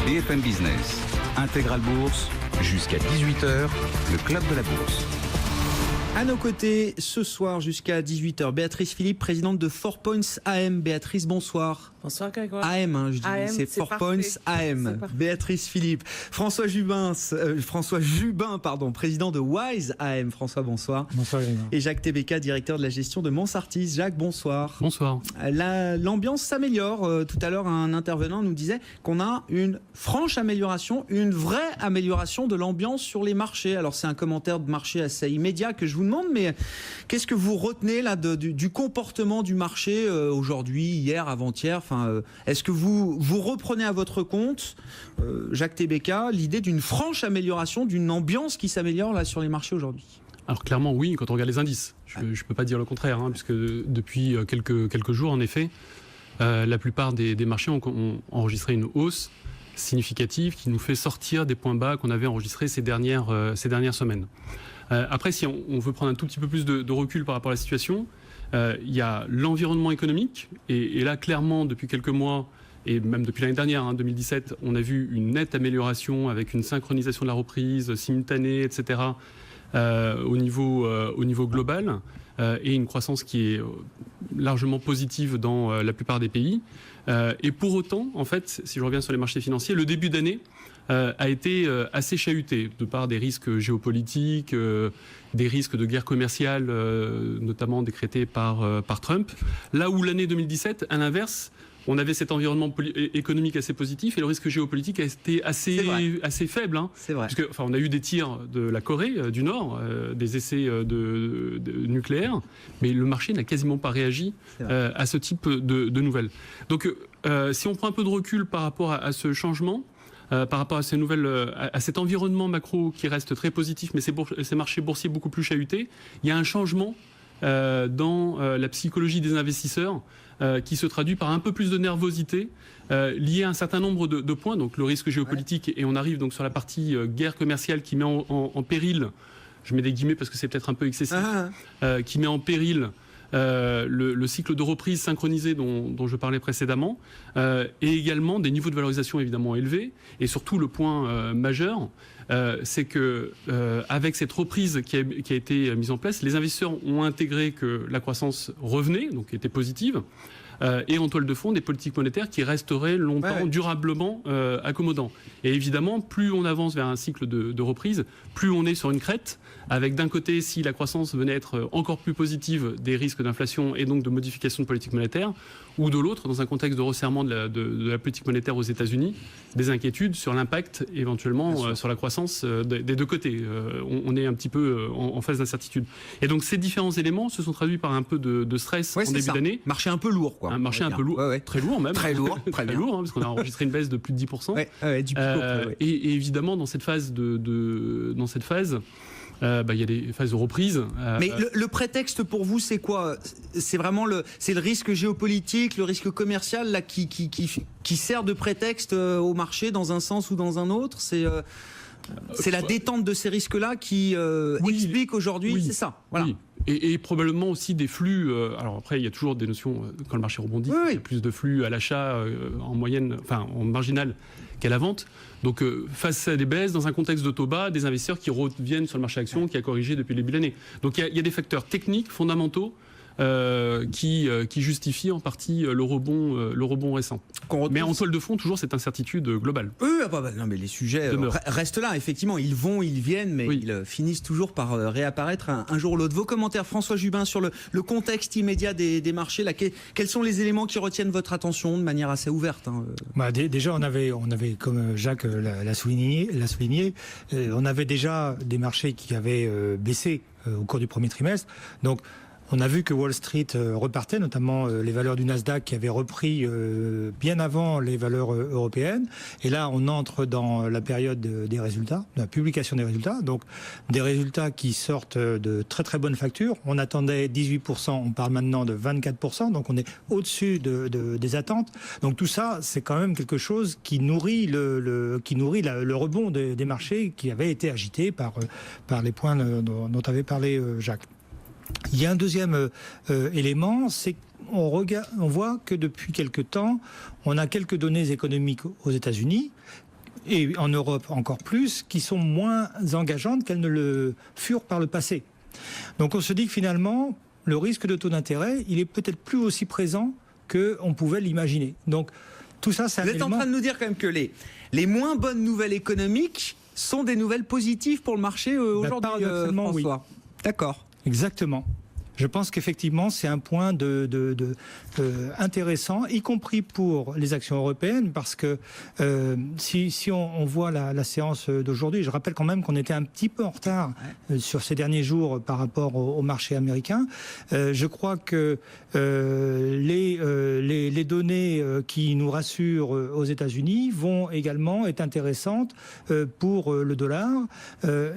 BFM Business, Intégral Bourse, jusqu'à 18h, le club de la bourse. À nos côtés, ce soir jusqu'à 18h, Béatrice Philippe, présidente de 4 Points AM. Béatrice, bonsoir. Bonsoir Grégoire. AM, je dis, AM, c'est 4 Points AM. Béatrice Philippe. François Jubin, président de Wise AM. François, bonsoir. Bonsoir Grégoire. Et Jacques Tébéka, directeur de la gestion de Monsartis. Jacques, bonsoir. Bonsoir. L'ambiance s'améliore. Tout à l'heure, un intervenant nous disait qu'on a une franche amélioration, une vraie amélioration de l'ambiance sur les marchés. Alors c'est un commentaire de marché assez immédiat que je vous demande, mais qu'est-ce que vous retenez là du comportement du marché aujourd'hui, hier, avant-hier? Est-ce que vous reprenez à votre compte, Jacques Tébéka, l'idée d'une franche amélioration, d'une ambiance qui s'améliore là sur les marchés aujourd'hui? Alors clairement oui, quand on regarde les indices. Je ne peux pas dire le contraire, puisque depuis quelques jours, en effet, la plupart des marchés ont enregistré une hausse significative qui nous fait sortir des points bas qu'on avait enregistrés ces dernières semaines. Après, si on veut prendre un tout petit peu plus de recul par rapport à la situation, il y a l'environnement économique, et là, clairement, depuis quelques mois, et même depuis l'année dernière, 2017, on a vu une nette amélioration avec une synchronisation de la reprise simultanée, etc., au niveau global, et une croissance qui est largement positive dans la plupart des pays. Et pour autant, en fait, si je reviens sur les marchés financiers, le début d'année a été assez chahuté de par des risques géopolitiques, des risques de guerre commerciale, notamment décrétés par Trump. Là où l'année 2017, à l'inverse, on avait cet environnement économique assez positif et le risque géopolitique a été assez faible. C'est vrai. Parce que, on a eu des tirs de la Corée du Nord, des essais de nucléaires, mais le marché n'a quasiment pas réagi à ce type de nouvelles. Donc, si on prend un peu de recul par rapport à ce changement, par rapport à ces nouvelles, à cet environnement macro qui reste très positif, mais ces marchés boursiers beaucoup plus chahutés, il y a un changement dans la psychologie des investisseurs qui se traduit par un peu plus de nervosité liée à un certain nombre de points, donc le risque géopolitique, et on arrive donc sur la partie guerre commerciale qui met en péril, je mets des guillemets parce que c'est peut-être un peu excessif, qui met en péril le cycle de reprise synchronisé dont je parlais précédemment, et également des niveaux de valorisation évidemment élevés, et surtout le point majeur, c'est que avec cette reprise qui a été mise en place, les investisseurs ont intégré que la croissance revenait, donc était positive, et en toile de fond des politiques monétaires qui resteraient longtemps, durablement accommodants. Et évidemment, plus on avance vers un cycle de reprise, plus on est sur une crête, avec d'un côté, si la croissance venait être encore plus positive, des risques d'inflation et donc de modification de politique monétaire, ou de l'autre, dans un contexte de resserrement de la politique monétaire aux États-Unis, des inquiétudes sur l'impact éventuellement sur la croissance des deux côtés. On est un petit peu en phase d'incertitude. Et donc ces différents éléments se sont traduits par un peu de stress en début d'année. Marché un peu lourd, quoi. Un marché un peu lourd, très lourd même. Très lourd, très lourd, parce qu'on a enregistré une baisse de plus de 10%. Du pic et évidemment, dans cette phase, il y a des phases de reprise. Mais le prétexte pour vous, c'est quoi? C'est vraiment le risque géopolitique, le risque commercial là, qui sert de prétexte au marché dans un sens ou dans un autre? C'est la détente de ces risques-là qui explique aujourd'hui, c'est ça. Voilà. Oui. Et probablement aussi des flux. Alors après, il y a toujours des notions quand le marché rebondit, il y a plus de flux à l'achat en moyenne, enfin en marginal qu'à la vente. Donc face à des baisses, dans un contexte de taux bas, des investisseurs qui reviennent sur le marché action qui a corrigé depuis le début de l'année. Donc il y a des facteurs techniques fondamentaux qui justifient en partie le rebond récent. Mais en toile de fond, toujours cette incertitude globale. Non, mais les sujets restent là, effectivement. Ils vont, ils viennent, mais ils finissent toujours par réapparaître un jour ou l'autre. Vos commentaires, François Jubin, sur le contexte immédiat des marchés. Là, quels sont les éléments qui retiennent votre attention de manière assez ouverte? Déjà, on avait, comme Jacques l'a souligné, on avait déjà des marchés qui avaient baissé au cours du premier trimestre. Donc, on a vu que Wall Street repartait, notamment les valeurs du Nasdaq qui avaient repris bien avant les valeurs européennes. Et là, on entre dans la période des résultats, de la publication des résultats. Donc, des résultats qui sortent de très très bonnes factures. On attendait 18%, on parle maintenant de 24%. Donc, on est au-dessus des attentes. Donc, tout ça, c'est quand même quelque chose qui nourrit le rebond des marchés qui avait été agité par les points dont avait parlé Jacques. Il y a un deuxième élément, c'est qu'on voit que depuis quelque temps, on a quelques données économiques aux États-Unis et en Europe encore plus, qui sont moins engageantes qu'elles ne le furent par le passé. Donc on se dit que finalement, le risque de taux d'intérêt, il est peut-être plus aussi présent qu'on pouvait l'imaginer. Donc tout ça, c'est un Vous êtes en train de nous dire quand même que les moins bonnes nouvelles économiques sont des nouvelles positives pour le marché aujourd'hui, paradoxalement, François. Oui. D'accord. Exactement. Je pense qu'effectivement, c'est un point intéressant, y compris pour les actions européennes, parce que si on voit la séance d'aujourd'hui, je rappelle quand même qu'on était un petit peu en retard sur ces derniers jours par rapport au marché américain. Je crois que les données qui nous rassurent aux États-Unis vont également être intéressantes pour le dollar.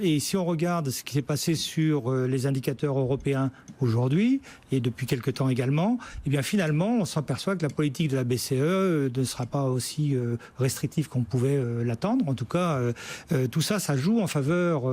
Et si on regarde ce qui s'est passé sur les indicateurs européens aujourd'hui, et depuis quelque temps également, eh bien finalement, on s'aperçoit que la politique de la BCE ne sera pas aussi restrictive qu'on pouvait l'attendre. En tout cas, tout ça, ça joue en faveur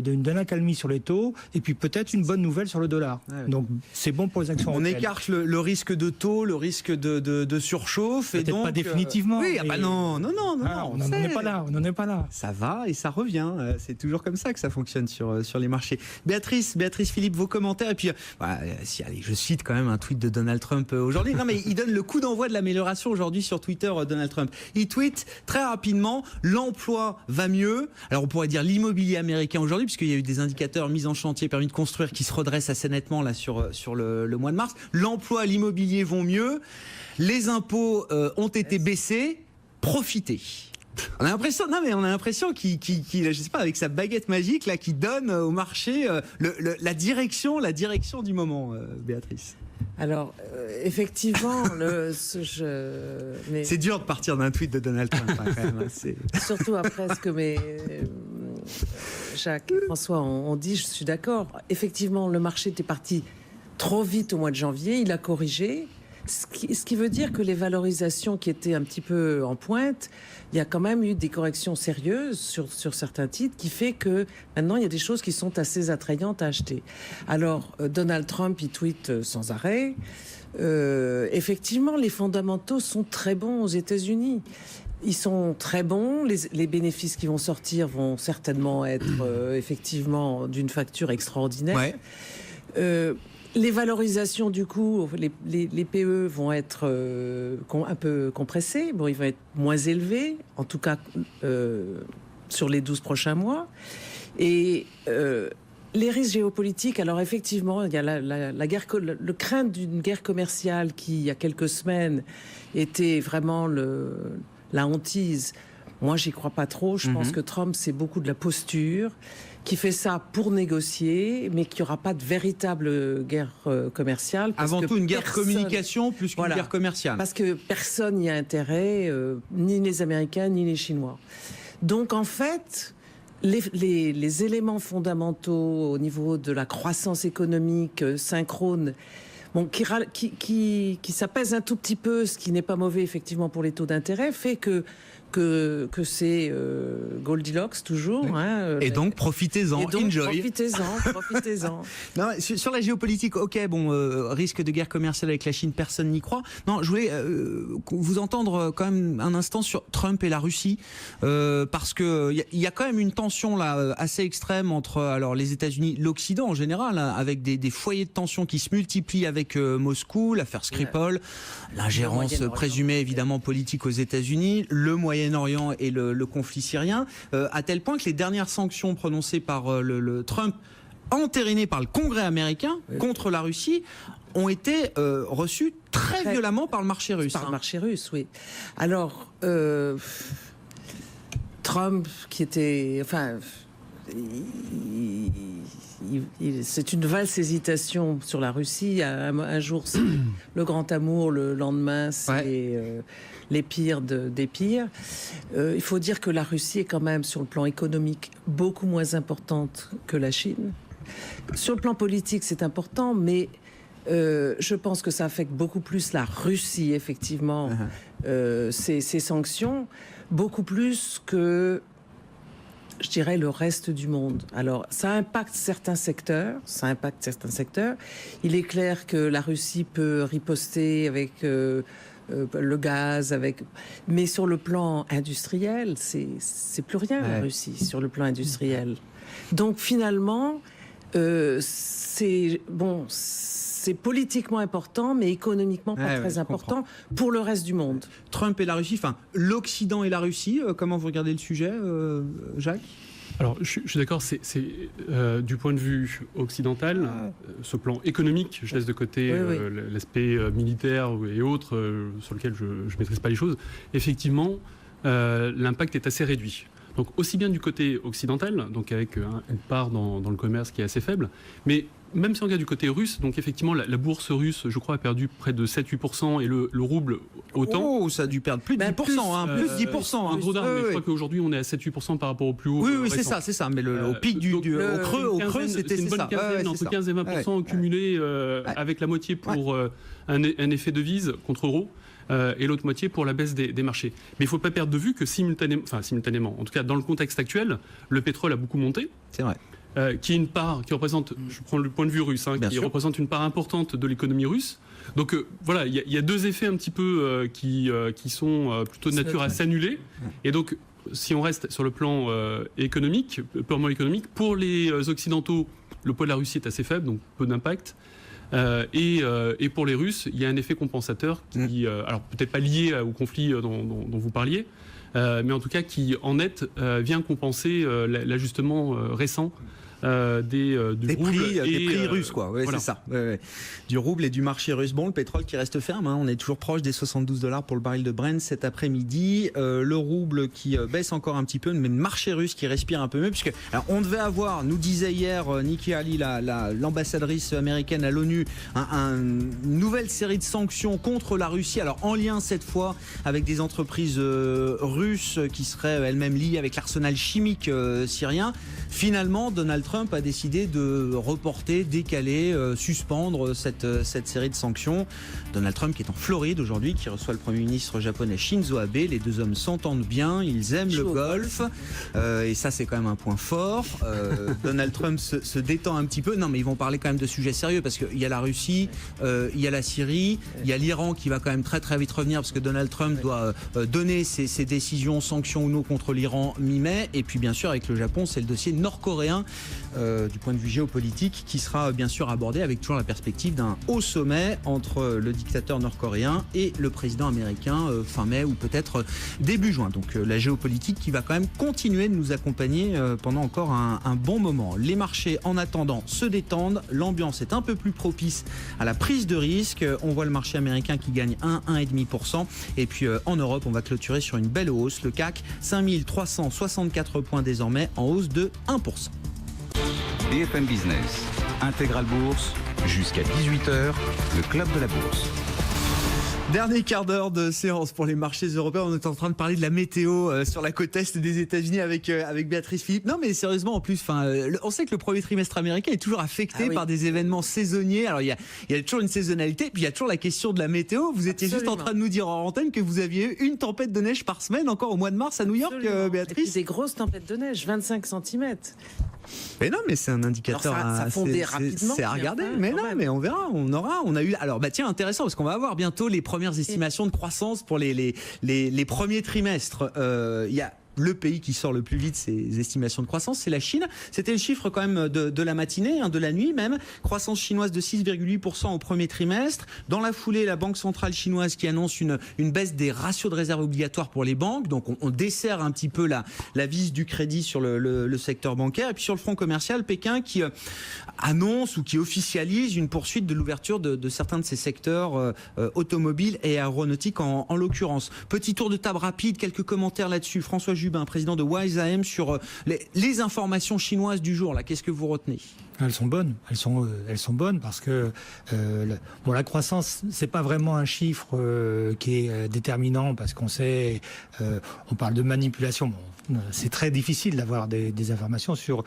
d'une accalmie sur les taux, et puis peut-être une bonne nouvelle sur le dollar. Ouais. Donc c'est bon pour les actions européennes. On écarte le risque de taux, le risque de surchauffe, et donc pas définitivement. Oui, mais... non, on n'en est pas là. On n'en est pas là. Ça va et ça revient. C'est toujours comme ça que ça fonctionne sur les marchés. Béatrice Philippe, vos commentaires, et puis allez, je cite quand même un tweet de Donald Trump aujourd'hui. Non, mais il donne le coup d'envoi de l'amélioration aujourd'hui sur Twitter, Donald Trump. Il tweet très rapidement: l'emploi va mieux. Alors on pourrait dire l'immobilier américain aujourd'hui, puisqu'il y a eu des indicateurs mis en chantier, permis de construire, qui se redressent assez nettement là sur le mois de mars. L'emploi, l'immobilier vont mieux. Les impôts ont été baissés. Profitez. On a l'impression qu'il, je sais pas, avec sa baguette magique là, qui donne au marché la direction du moment, Béatrice. Alors, effectivement, c'est dur de partir d'un tweet de Donald Trump, hein, quand même. Surtout après ce que Jacques et François ont dit, je suis d'accord. Effectivement, le marché était parti trop vite au mois de janvier, il a corrigé. Ce qui veut dire que les valorisations qui étaient un petit peu en pointe, il y a quand même eu des corrections sérieuses sur certains titres, qui fait que maintenant il y a des choses qui sont assez attrayantes à acheter. Alors Donald Trump, il tweet sans arrêt. Effectivement, les fondamentaux sont très bons aux États-Unis. Ils sont très bons. Les bénéfices qui vont sortir vont certainement être effectivement d'une facture extraordinaire. Ouais. Les valorisations, du coup, les PE vont être un peu compressés. Bon, ils vont être moins élevés, en tout cas sur les 12 prochains mois. Et les risques géopolitiques, alors effectivement, il y a le crainte d'une guerre commerciale qui, il y a quelques semaines, était vraiment la hantise. Moi, j'y crois pas trop. Je pense que Trump, c'est beaucoup de la posture, qui fait ça pour négocier, mais qu'il n'y aura pas de véritable guerre commerciale. Avant tout, une guerre de communication plus qu'une guerre commerciale. Parce que personne n'y a intérêt, ni les Américains, ni les Chinois. Donc, en fait, les éléments fondamentaux au niveau de la croissance économique synchrone, qui s'apaise un tout petit peu, ce qui n'est pas mauvais effectivement pour les taux d'intérêt, fait que c'est Goldilocks toujours. Oui. Hein, et donc profitez-en, enjoy. Profitez-en. Non, sur la géopolitique, ok, risque de guerre commerciale avec la Chine, personne n'y croit. Non, je voulais vous entendre quand même un instant sur Trump et la Russie, parce que il y a quand même une tension là assez extrême entre les États-Unis, l'Occident en général, hein, avec des foyers de tension qui se multiplient avec Moscou, l'affaire Skripal, l'ingérence présumée évidemment politique aux États-Unis, le Moyen-Orient et le conflit syrien, à tel point que les dernières sanctions prononcées par le Trump, entérinées par le Congrès américain contre la Russie, ont été reçues très violemment par le marché russe. Par le marché russe, oui. Alors, Trump, qui était... Enfin, c'est une valse hésitation sur la Russie. Un jour, c'est le grand amour, le lendemain, c'est les pires des pires. Il faut dire que la Russie est quand même, sur le plan économique, beaucoup moins importante que la Chine. Sur le plan politique, c'est important, mais je pense que ça affecte beaucoup plus la Russie, effectivement, ces sanctions, beaucoup plus que, je dirais, le reste du monde. Alors, ça impacte certains secteurs. Il est clair que la Russie peut riposter avec le gaz, mais sur le plan industriel, c'est plus rien la Russie sur le plan industriel. Donc finalement, c'est politiquement important, mais économiquement pas très important pour le reste du monde. Trump et la Russie, enfin l'Occident et la Russie, comment vous regardez le sujet, Jacques ? Alors, je suis d'accord, c'est du point de vue occidental, ce plan économique, je laisse de côté l'aspect militaire et autres, sur lequel je ne maîtrise pas les choses. Effectivement, l'impact est assez réduit. Donc, aussi bien du côté occidental, donc avec une part dans le commerce qui est assez faible, mais même si on regarde du côté russe, donc effectivement, la bourse russe, je crois, a perdu près de 7-8% et le rouble autant. Oh, ça a dû perdre plus de 10%. Plus de 10%. Un gros d'armes, mais je crois qu'aujourd'hui, on est à 7-8% par rapport au plus haut. Oui, c'est ça. Mais au pic au creux, c'était ça. C'est une bonne quinzaine, entre 15 et 20% accumulés, avec la moitié pour un effet devise contre euro. Et l'autre moitié pour la baisse des marchés. Mais il ne faut pas perdre de vue que simultanément, en tout cas dans le contexte actuel, le pétrole a beaucoup monté. C'est vrai. Qui est une part qui représente, je prends le point de vue russe, qui représente une part importante de l'économie russe. Donc voilà, il y a deux effets un petit peu qui sont plutôt de nature à s'annuler. Et donc, si on reste sur le plan économique, purement économique, pour les Occidentaux, le poids de la Russie est assez faible, donc peu d'impact. Et pour les Russes, il y a un effet compensateur qui, alors peut-être pas lié au conflit dont vous parliez, mais en tout cas qui en net vient compenser l'ajustement récent des prix russes, quoi. Voilà. C'est ça. Du rouble et du marché russe. Bon, le pétrole qui reste ferme. On est toujours proche des $72 pour le baril de Brent cet après-midi. Le rouble qui baisse encore un petit peu, mais le marché russe qui respire un peu mieux, puisque alors, on devait avoir, nous disait hier Nikki Haley, l'ambassadrice américaine à l'ONU, une nouvelle série de sanctions contre la Russie. Alors en lien cette fois avec des entreprises russes qui seraient elles-mêmes liées avec l'arsenal chimique syrien. Finalement, Donald Trump a décidé de reporter, décaler, suspendre cette série de sanctions. Donald Trump qui est en Floride aujourd'hui, qui reçoit le Premier ministre japonais Shinzo Abe. Les deux hommes s'entendent bien, ils aiment le golf. Et ça, c'est quand même un point fort. Donald Trump se détend un petit peu. Non, mais ils vont parler quand même de sujets sérieux parce qu'il y a la Russie, il y a la Syrie, il y a l'Iran qui va quand même très très vite revenir parce que Donald Trump doit donner ses décisions, sanctions ou non contre l'Iran mi-mai. Et puis bien sûr, avec le Japon, c'est le dossier nord-coréen du point de vue géopolitique qui sera bien sûr abordé avec toujours la perspective d'un haut sommet entre le dictateur nord-coréen et le président américain fin mai ou peut-être début juin. Donc la géopolitique qui va quand même continuer de nous accompagner pendant encore un bon moment. Les marchés en attendant se détendent, l'ambiance est un peu plus propice à la prise de risque. On voit le marché américain qui gagne 1,5%. Et puis en Europe, on va clôturer sur une belle hausse. Le CAC 5364 points désormais en hausse de 1%. BFM Business, Intégral Bourse, jusqu'à 18h, le club de la bourse. Dernier quart d'heure de séance pour les marchés européens. On est en train de parler de la météo sur la côte est des États-Unis avec Béatrice Philippe. Non, mais sérieusement, en plus, on sait que le premier trimestre américain est toujours affecté par des événements saisonniers. Alors, il y a toujours une saisonnalité, puis il y a toujours la question de la météo. Vous étiez juste en train de nous dire en antenne que vous aviez eu une tempête de neige par semaine, encore au mois de mars à New York, Béatrice. Des grosses tempêtes de neige, 25 cm. Mais non, mais c'est un indicateur. Alors ça fondait rapidement. C'est à regarder. Mais non, mais on verra. On a eu. Alors, tiens, intéressant, parce qu'on va avoir bientôt les premières estimations de croissance pour les premiers trimestres. Il y a le pays qui sort le plus vite ses estimations de croissance, c'est la Chine. C'était le chiffre quand même de la matinée, de la nuit même. Croissance chinoise de 6,8% au premier trimestre. Dans la foulée, la Banque centrale chinoise qui annonce une baisse des ratios de réserve obligatoires pour les banques. Donc on desserre un petit peu la vis du crédit sur le secteur bancaire. Et puis sur le front commercial, Pékin qui annonce ou qui officialise une poursuite de l'ouverture de certains de ces secteurs automobiles et aéronautiques en l'occurrence. Petit tour de table rapide, quelques commentaires là-dessus. François Jubin, président de Wise AM, sur les informations chinoises du jour. Là, qu'est-ce que vous retenez ? Elles sont bonnes. Elles sont bonnes parce que la croissance, c'est pas vraiment un chiffre qui est déterminant parce qu'on sait, on parle de manipulation. Bon, c'est très difficile d'avoir des informations sur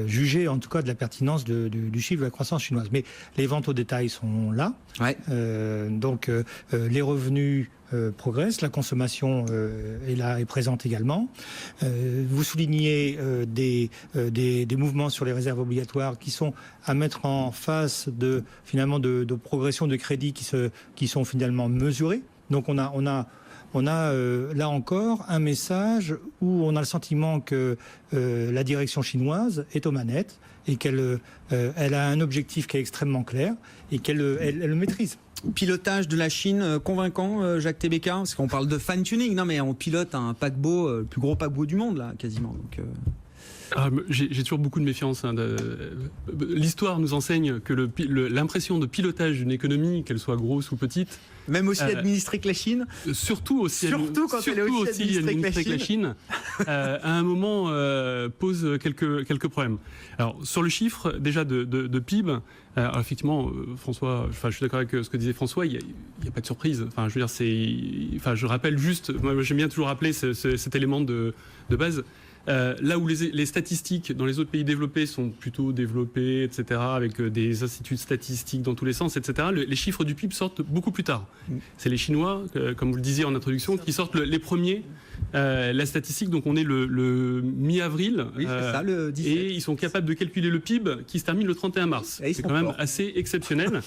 juger en tout cas de la pertinence du chiffre de la croissance chinoise. Mais les ventes au détail sont là. Ouais. Donc les revenus progresse, la consommation est présente également. Vous soulignez des mouvements sur les réserves obligatoires qui sont à mettre en face de progression de crédit qui sont finalement mesurés. Donc on a là encore un message où on a le sentiment que la direction chinoise est aux manettes et qu'elle a un objectif qui est extrêmement clair et qu'elle le maîtrise. Pilotage de la Chine convaincant, Jacques Tébéka, parce qu'on parle de fine-tuning. Non mais on pilote un paquebot, le plus gros paquebot du monde là, quasiment. Donc, j'ai toujours beaucoup de méfiance. L'histoire nous enseigne que l'impression de pilotage d'une économie, qu'elle soit grosse ou petite, même aussi administrée que la Chine. Surtout quand elle est aussi administrée que la Chine, à un moment pose quelques problèmes. Alors sur le chiffre déjà de PIB, alors effectivement, François, je suis d'accord avec ce que disait François, il n'y a pas de surprise. Enfin, je veux dire, je rappelle juste, moi j'aime bien toujours rappeler cet élément de base. Là où les statistiques dans les autres pays développés sont plutôt développées, etc., avec des instituts statistiques dans tous les sens, etc., les chiffres du PIB sortent beaucoup plus tard. C'est les Chinois, comme vous le disiez en introduction, qui sortent les premiers la statistique. Donc on est le mi-avril, oui, c'est ça, le 17. Et ils sont capables de calculer le PIB qui se termine le 31 mars. C'est quand même assez exceptionnel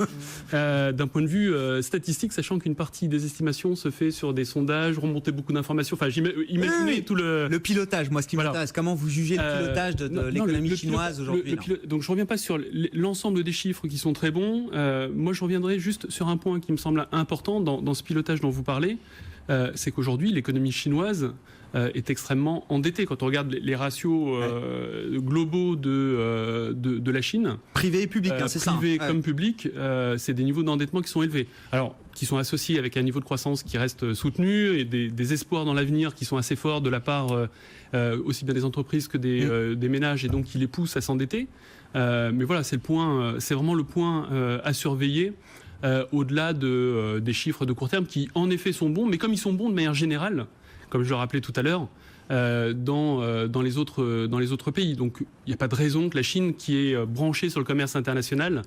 d'un point de vue statistique, sachant qu'une partie des estimations se fait sur des sondages, remonter beaucoup d'informations. Enfin, imaginez tout le pilotage, moi, ce qui m'intéresse. Comment vous jugez le pilotage de l'économie chinoise aujourd'hui? Donc je reviens pas sur l'ensemble des chiffres qui sont très bons. Moi, je reviendrai juste sur un point qui me semble important dans ce pilotage dont vous parlez. C'est qu'aujourd'hui, l'économie chinoise est extrêmement endettée. Quand on regarde les ratios globaux de la Chine, privé et public, c'est ça. Privé comme public, c'est des niveaux d'endettement qui sont élevés. Alors, qui sont associés avec un niveau de croissance qui reste soutenu et des espoirs dans l'avenir qui sont assez forts de la part aussi bien des entreprises que des ménages, et donc qui les poussent à s'endetter. Mais voilà, c'est vraiment le point à surveiller. Au-delà des chiffres de court terme qui en effet sont bons, mais comme ils sont bons de manière générale, comme je le rappelais tout à l'heure, dans les autres pays. Donc il n'y a pas de raison que la Chine, qui est branchée sur le commerce international,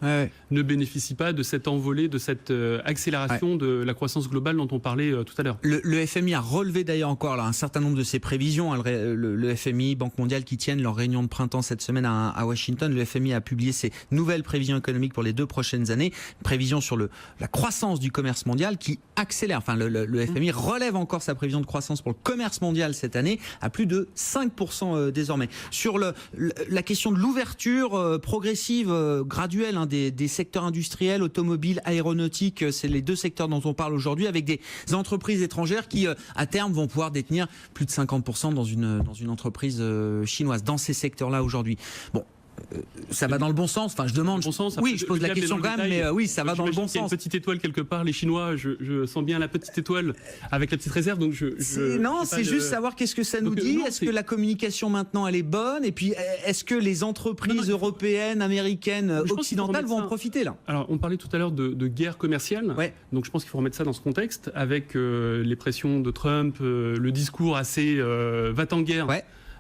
ne bénéficie pas de cette envolée, de cette accélération de la croissance globale dont on parlait tout à l'heure. Le FMI a relevé d'ailleurs encore là, un certain nombre de ses prévisions. Le FMI, Banque mondiale, qui tiennent leur réunion de printemps cette semaine à Washington. Le FMI a publié ses nouvelles prévisions économiques pour les 2 prochaines années. Prévisions sur la croissance du commerce mondial qui accélère. Enfin, le FMI relève encore sa prévision de croissance pour le commerce mondial cette année à plus de 5% désormais. Sur la question de l'ouverture progressive, graduelle des secteurs industriels, automobiles, aéronautiques, c'est les 2 secteurs dont on parle aujourd'hui, avec des entreprises étrangères qui, à terme, vont pouvoir détenir plus de 50% dans une entreprise chinoise, dans ces secteurs-là aujourd'hui. Bon. Ça va dans le bon sens. Enfin, je demande. Bon sens, oui, je pose la question quand même, mais oui, ça va dans le bon sens. Il y a une petite étoile quelque part. Les Chinois, je sens bien la petite étoile avec la petite réserve. Donc c'est juste savoir qu'est-ce que ça nous dit. Est-ce que la communication maintenant elle est bonne? Et puis, est-ce que les entreprises européennes, américaines, occidentales vont en profiter là? Alors, on parlait tout à l'heure de guerre commerciale. Ouais. Donc, je pense qu'il faut remettre ça dans ce contexte avec les pressions de Trump, le discours assez va-t-en-guerre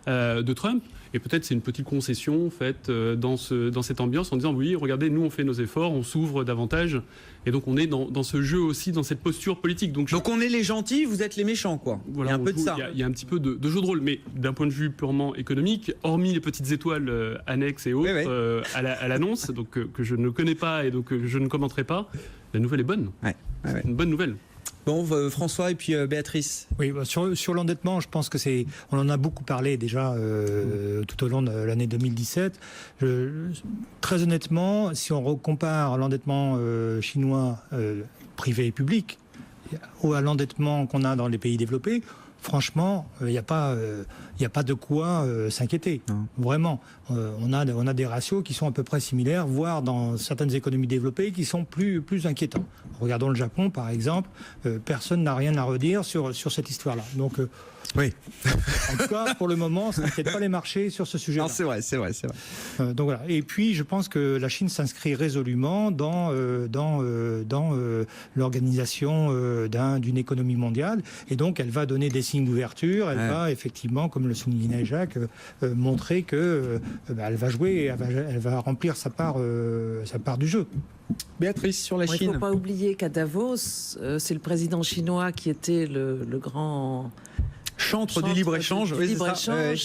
de Trump. Et peut-être c'est une petite concession faite dans cette ambiance en disant oui, regardez, nous on fait nos efforts, on s'ouvre davantage. Et donc on est dans ce jeu aussi, dans cette posture politique. Donc on est les gentils, vous êtes les méchants, quoi. Voilà, il y a un peu de ça. Il y a un petit peu de jeu de rôle. Mais d'un point de vue purement économique, hormis les petites étoiles annexes et autres à l'annonce, donc que je ne connais pas et donc je ne commenterai pas, la nouvelle est bonne. C'est une bonne nouvelle. Bon, François et puis Béatrice. Oui, sur l'endettement, je pense que on en a beaucoup parlé déjà tout au long de l'année 2017. Très honnêtement, si on compare l'endettement chinois privé et public à l'endettement qu'on a dans les pays développés, franchement, il n'y a pas de quoi s'inquiéter. Vraiment, on a des ratios qui sont à peu près similaires, voire dans certaines économies développées qui sont plus inquiétants. Regardons le Japon, par exemple. Personne n'a rien à redire sur cette histoire-là. Donc, oui. En tout cas, pour le moment, ça n'inquiète pas les marchés sur ce sujet-là. Non, c'est vrai. Donc voilà. Et puis, je pense que la Chine s'inscrit résolument dans l'organisation d'une économie mondiale. Et donc, elle va donner des signes d'ouverture. Elle va effectivement, comme le soulignait Jacques, montrer que elle va jouer, elle va remplir sa part du jeu. Béatrice, sur la Chine. Il ne faut pas oublier qu'à Davos, c'est le président chinois qui était le grand chantre du libre-échange.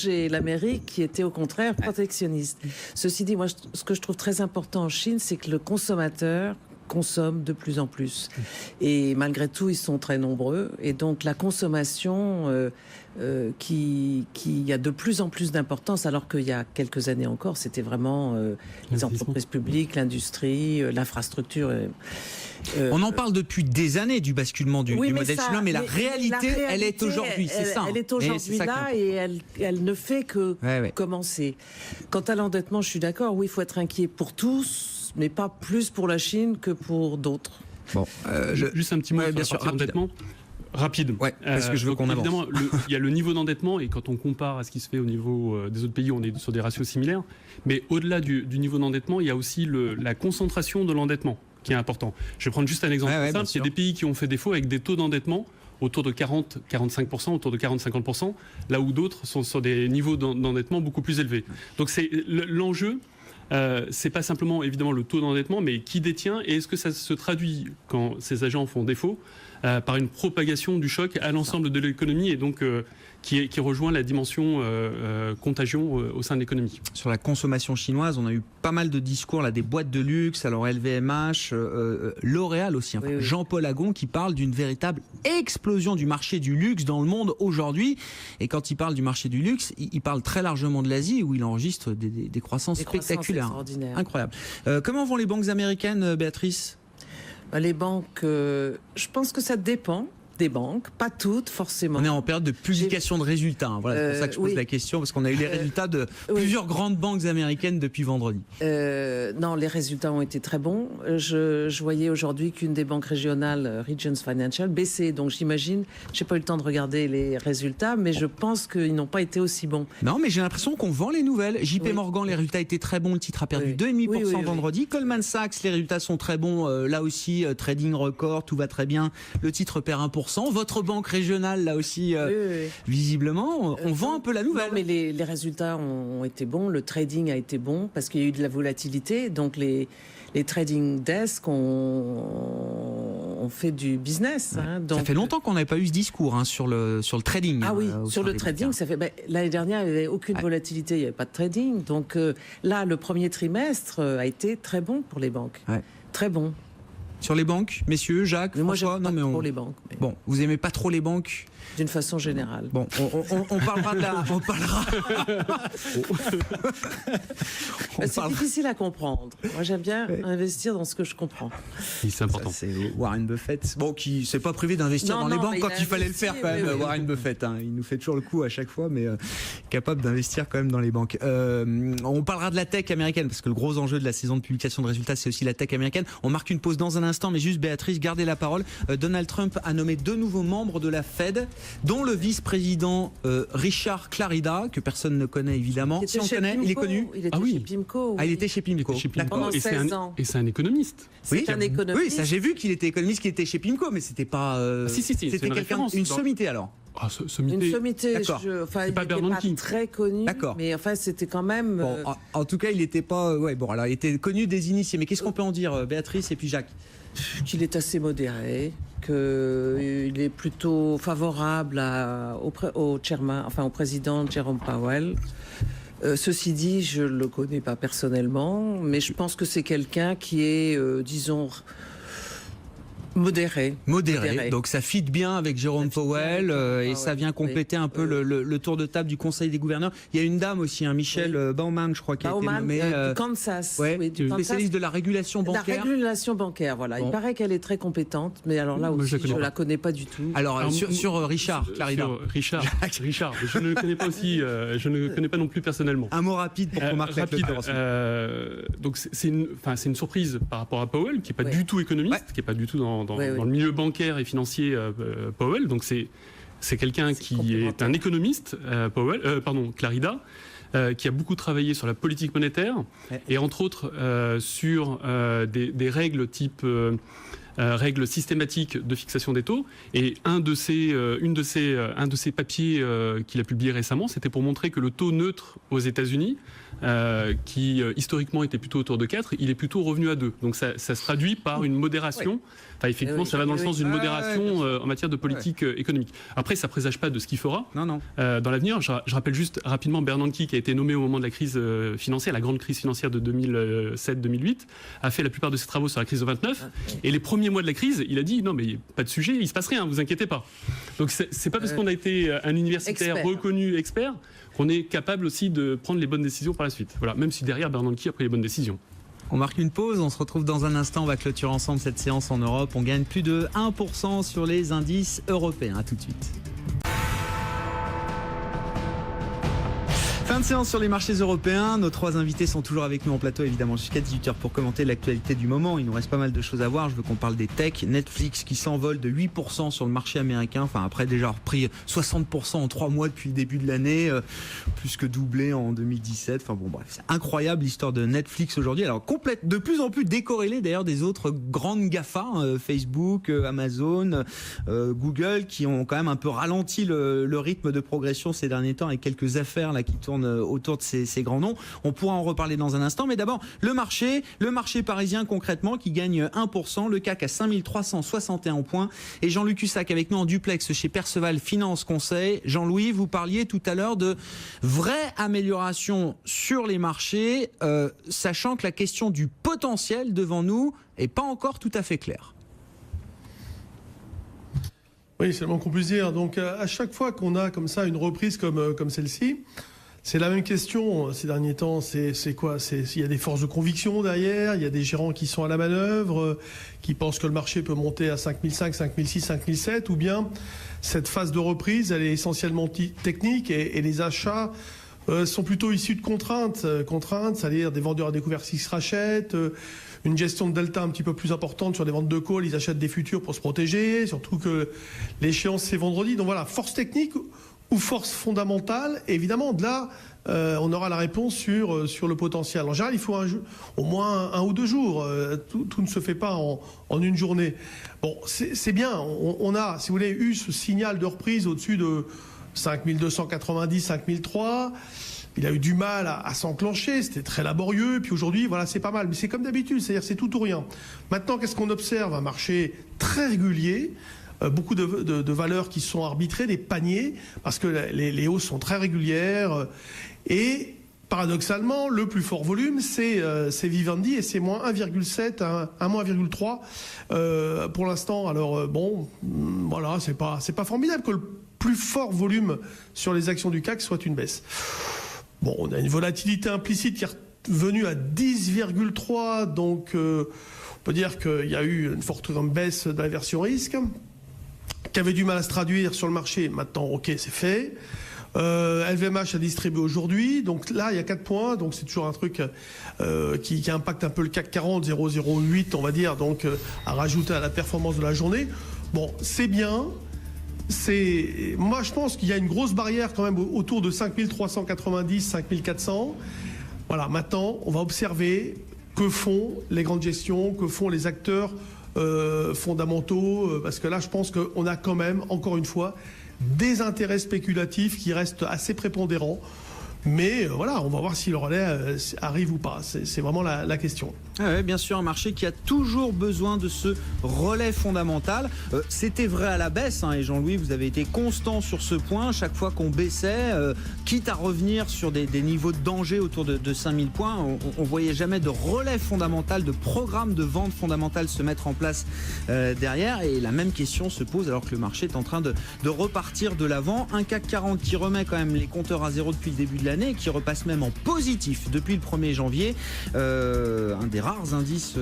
Et l'Amérique qui était au contraire protectionniste. Ceci dit, moi, ce que je trouve très important en Chine, c'est que le consommateur consomment de plus en plus. Et malgré tout, ils sont très nombreux. Et donc la consommation qui a de plus en plus d'importance, alors qu'il y a quelques années encore, c'était vraiment les entreprises publiques, l'industrie, l'infrastructure. On en parle depuis des années du basculement du modèle chinois, mais la réalité, elle est aujourd'hui, c'est ça. Elle est aujourd'hui là et elle ne fait que commencer. Quant à l'endettement, je suis d'accord, oui, il faut être inquiet pour tous, mais pas plus pour la Chine que pour d'autres. Bon, juste un petit mot sur la partie endettement. Rapide. Parce que je veux qu'on avance. Évidemment, il y a le niveau d'endettement, et quand on compare à ce qui se fait au niveau des autres pays, on est sur des ratios similaires. Mais au-delà du niveau d'endettement, il y a aussi la concentration de l'endettement qui est important. Je vais prendre juste un exemple simple. Il y a des pays qui ont fait défaut avec des taux d'endettement autour de 40-45%, autour de 40-50%, là où d'autres sont sur des niveaux d'endettement beaucoup plus élevés. Donc c'est l'enjeu. C'est pas simplement évidemment le taux d'endettement, mais qui détient, et est-ce que ça se traduit quand ces agents font défaut par une propagation du choc à l'ensemble de l'économie, et donc qui rejoint la dimension contagion au sein de l'économie. Sur la consommation chinoise, on a eu pas mal de discours là, des boîtes de luxe, alors LVMH, L'Oréal aussi, enfin, Jean-Paul Agon qui parle d'une véritable explosion du marché du luxe dans le monde aujourd'hui. Et quand il parle du marché du luxe, il parle très largement de l'Asie où il enregistre des croissances spectaculaires. Incroyable. Comment vont les banques américaines, Béatrice ? Les banques, je pense que ça dépend des banques, pas toutes forcément. On est en période de publication de résultats. Voilà, c'est pour ça que je pose la question, parce qu'on a eu les résultats de plusieurs grandes banques américaines depuis vendredi. Non, les résultats ont été très bons. Je voyais aujourd'hui qu'une des banques régionales, Regions Financial, baissait. Donc j'imagine, je n'ai pas eu le temps de regarder les résultats, mais je pense qu'ils n'ont pas été aussi bons. Non, mais j'ai l'impression qu'on vend les nouvelles. JP Morgan, les résultats étaient très bons. Le titre a perdu 2,5% vendredi. Goldman Sachs, les résultats sont très bons. Là aussi, trading record, tout va très bien. Le titre perd 1%. Votre banque régionale, là aussi, visiblement, on vend un peu la nouvelle. Non, mais les résultats ont été bons, le trading a été bon, parce qu'il y a eu de la volatilité, donc les trading desks ont fait du business. Hein, donc... Ça fait longtemps qu'on n'avait pas eu ce discours sur le trading. Ah oui, sur le trading, ça fait... l'année dernière, il n'y avait aucune volatilité, il n'y avait pas de trading. Donc là, le premier trimestre a été très bon pour les banques. Très bon. Sur les banques, messieurs, Jacques, moi, François, j'aime pas trop les banques. Mais... Bon, vous aimez pas trop les banques ? D'une façon générale. Bon, on parlera de la... On parlera... C'est difficile à comprendre. Moi, j'aime bien investir dans ce que je comprends. C'est important. Ça, c'est Warren Buffett, bon, qui s'est pas privé d'investir dans les banques quand il fallait le faire quand même. Warren Buffett, hein, il nous fait toujours le coup à chaque fois, mais capable d'investir quand même dans les banques. On parlera de la tech américaine, parce que le gros enjeu de la saison de publication de résultats, c'est aussi la tech américaine. On marque une pause dans un instant, mais juste Béatrice, gardez la parole. Donald Trump a nommé 2 nouveaux membres de la Fed, dont le vice-président Richard Clarida, que personne ne connaît évidemment. Si on connaît, il est connu. Il était chez Pimco. Ah, il était chez Pimco. Pendant 16 ans. Et c'est un économiste. C'est un économiste. Oui, ça j'ai vu qu'il était économiste, qu'il était chez Pimco, mais c'était pas. C'était quelqu'un, une sommité alors. Ah, sommité. Une sommité. Enfin, il n'était pas très connu. D'accord. Mais enfin, c'était quand même. Bon, en tout cas, il n'était pas. Alors, il était connu des initiés. Mais qu'est-ce qu'on peut en dire, Béatrice et puis Jacques ? Qu'il est assez modéré, qu'il est plutôt favorable au président Jerome Powell. Ceci dit, je ne le connais pas personnellement, mais je pense que c'est quelqu'un qui est, disons, modéré. Donc ça fit bien avec Jérôme Powell et ça vient compléter un peu le tour de table du Conseil des gouverneurs. Il y a une dame aussi, Michelle Baumann, je crois, qui a été nommée. Du Kansas. Spécialiste de la régulation bancaire. La régulation bancaire, voilà. Bon. Il paraît qu'elle est très compétente, mais alors là aussi, je ne la connais pas du tout. Alors sur Richard Clarida. Richard, je ne le connais pas aussi, je ne le connais pas non plus personnellement. Un mot rapide pour qu'on marque la clôture. Donc c'est une surprise par rapport à Powell, qui n'est pas du tout économiste, qui n'est pas du tout dans le milieu bancaire et financier, Powell. Donc c'est quelqu'un qui est un économiste, Clarida, qui a beaucoup travaillé sur la politique monétaire et entre autres sur des règles type règles systématiques de fixation des taux. Et un de ces papiers qu'il a publié récemment, c'était pour montrer que le taux neutre aux États-Unis, qui historiquement était plutôt autour de 4, il est plutôt revenu à 2. Donc ça se traduit par une modération. Oui. Enfin, effectivement, ça va dans le sens d'une modération en matière de politique économique. Après, ça ne présage pas de ce qu'il fera dans l'avenir. Je rappelle juste rapidement Bernanke, qui a été nommé au moment de la crise financière, la grande crise financière de 2007-2008, a fait la plupart de ses travaux sur la crise de 29. Et les premiers mois de la crise, il a dit non, mais pas de sujet, il ne se passe rien, vous inquiétez pas. Donc c'est pas parce qu'on a été un universitaire reconnu expert qu'on est capable aussi de prendre les bonnes décisions par la suite. Voilà, même si derrière Bernanke a pris les bonnes décisions. On marque une pause, on se retrouve dans un instant, on va clôturer ensemble cette séance en Europe. On gagne plus de 1% sur les indices européens. À tout de suite. Fin de séance sur les marchés européens. Nos 3 invités sont toujours avec nous en plateau, évidemment, jusqu'à 18h pour commenter l'actualité du moment. Il nous reste pas mal de choses à voir. Je veux qu'on parle des techs. Netflix qui s'envole de 8% sur le marché américain. Enfin, après déjà repris 60% en 3 mois depuis le début de l'année. Plus que doublé en 2017. Enfin bon, bref, c'est incroyable l'histoire de Netflix aujourd'hui. Alors, complète, de plus en plus décorrélée d'ailleurs des autres grandes GAFA, Facebook, Amazon, Google, qui ont quand même un peu ralenti le rythme de progression ces derniers temps avec quelques affaires là qui tournent autour de ces grands noms. On pourra en reparler dans un instant, mais d'abord le marché parisien concrètement qui gagne 1%, le CAC à 5361 points et Jean-Luc Hussac avec nous en duplex chez Perceval Finance Conseil. Jean-Louis, vous parliez tout à l'heure de vraie amélioration sur les marchés, sachant que la question du potentiel devant nous est pas encore tout à fait claire. Oui, c'est le moins qu'on puisse dire. Donc à chaque fois qu'on a comme ça une reprise comme celle-ci, c'est la même question ces derniers temps. C'est quoi ? Il y a des forces de conviction derrière, il y a des gérants qui sont à la manœuvre, qui pensent que le marché peut monter à 5005, 5006, 5007, ou bien cette phase de reprise, elle est essentiellement technique et les achats sont plutôt issus de contraintes, c'est-à-dire des vendeurs à découvert qui se rachètent, une gestion de delta un petit peu plus importante sur des ventes de call, ils achètent des futurs pour se protéger, surtout que l'échéance c'est vendredi. Donc voilà, force technique ou force fondamentale, et évidemment de là on aura la réponse sur le potentiel. En général il faut au moins un ou 2 jours, tout ne se fait pas en une journée. Bon, c'est bien, on a, si vous voulez, eu ce signal de reprise au-dessus de 5290, 5003. Il a eu du mal à s'enclencher, c'était très laborieux, puis aujourd'hui, voilà, c'est pas mal. Mais c'est comme d'habitude, c'est-à-dire c'est tout ou rien. Maintenant, qu'est-ce qu'on observe ? Un marché très régulier, beaucoup de valeurs qui sont arbitrées, des paniers, parce que les hausses sont très régulières. Et paradoxalement, le plus fort volume, c'est Vivendi, et c'est moins 1,7 à moins 1,3 pour l'instant. Alors bon, voilà, c'est pas formidable que le plus fort volume sur les actions du CAC soit une baisse. Bon, on a une volatilité implicite qui est revenue à 10,3, donc on peut dire qu'il y a eu une forte baisse de la version risque, qui avait du mal à se traduire sur le marché. Maintenant, ok, c'est fait. LVMH a distribué aujourd'hui, donc là il y a 4 points, donc c'est toujours un truc qui impacte un peu le CAC 40, 0,08 on va dire, donc à rajouter à la performance de la journée. Bon, c'est bien. Moi je pense qu'il y a une grosse barrière quand même autour de 5390, 5400. Voilà, maintenant on va observer que font les grandes gestions, que font les acteurs fondamentaux, parce que là je pense qu'on a quand même, encore une fois, des intérêts spéculatifs qui restent assez prépondérants. Mais voilà, on va voir si le relais arrive ou pas. C'est vraiment la question. Ah ouais, bien sûr, un marché qui a toujours besoin de ce relais fondamental. C'était vrai à la baisse, hein, et Jean-Louis, vous avez été constant sur ce point. Chaque fois qu'on baissait, quitte à revenir sur des niveaux de danger autour de 5000 points, on voyait jamais de relais fondamental, de programme de vente fondamentale se mettre en place derrière. Et la même question se pose alors que le marché est en train de repartir de l'avant. Un CAC 40 qui remet quand même les compteurs à zéro depuis le début de l'année, qui repasse même en positif depuis le 1er janvier. Un des rares indices